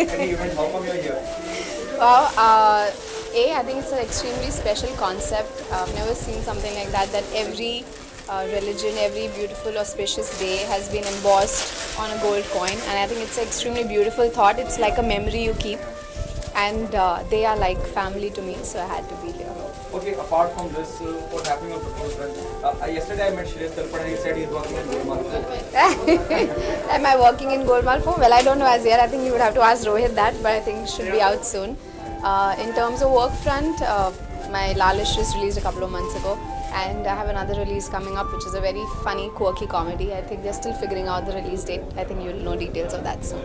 any event? How come you're here? Wow, I think it's an extremely special concept. I've never seen something like that, that every religion, every beautiful auspicious day has been embossed on a gold coin. And I think it's an extremely beautiful thought. It's like a memory you keep. And they are like family to me, so I had to be here. Okay, apart from this, what's happening on the front? Yesterday I met Shreya Talpade. He said he's working in Golmaal. Am I working in Golmaal 4? Well, I don't know as yet. I think you would have to ask Rohit that, but I think it should be out soon. In terms of work front, my Lalish just released a couple of months ago, and I have another release coming up, which is a very funny, quirky comedy. I think they're still figuring out the release date. I think you'll know details of that soon.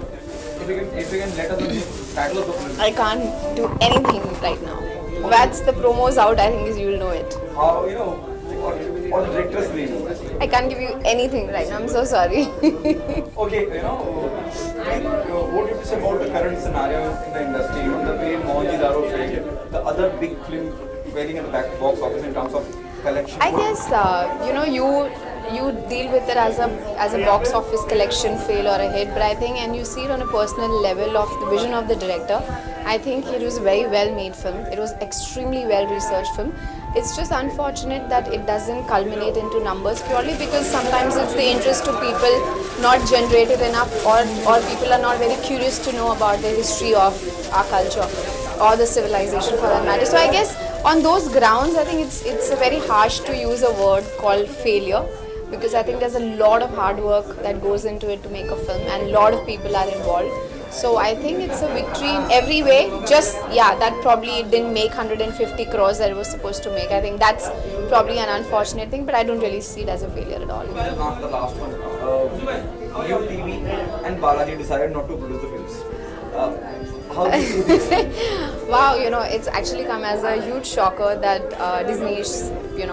If you can let us know the title of the film. I can't do anything right now. Once the promo's out, I think you'll know it. How, what the director's name? I can't give you anything right now. I'm so sorry. Okay, what do you say about the current scenario in the industry? The way Mohanji failed, the other big film failing in the box office in terms of collection. I guess you deal with it as a box office collection fail or a hit, but I think, and you see it on a personal level of the vision of the director. I think it was a very well made film. It was extremely well researched film. It's just unfortunate that it doesn't culminate into numbers purely because sometimes it's the interest to people not generated enough, or people are not very curious to know about the history of our culture or the civilization for that matter. So I guess on those grounds, I think it's a very harsh to use a word called failure, because I think there's a lot of hard work that goes into it to make a film, and a lot of people are involved. So I think it's a victory in every way. Just, that probably didn't make 150 crores that it was supposed to make. I think that's probably an unfortunate thing, but I don't really see it as a failure at all. Not the last one. UTV and Balaji decided not to produce the films. How do you see this? Wow, it's actually come as a huge shocker that Disney is,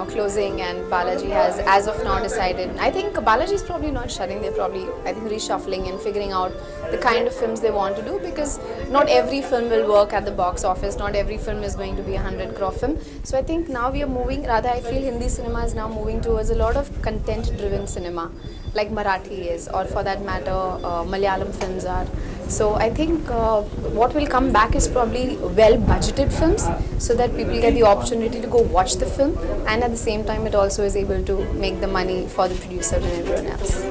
closing, and Balaji has, as of now, decided. I think Balaji is probably not shutting. They're probably, reshuffling and figuring out the kind of films they want to do, because not every film will work at the box office. Not every film is going to be a 100 crore film. So I think now we are moving, rather I feel Hindi cinema is now moving towards a lot of content-driven cinema, like Marathi is, or for that matter, Malayalam films are. So I think what will come back is probably well-budgeted films, so that people get the opportunity to go watch the film, and at the same time it also is able to make the money for the producer and everyone else.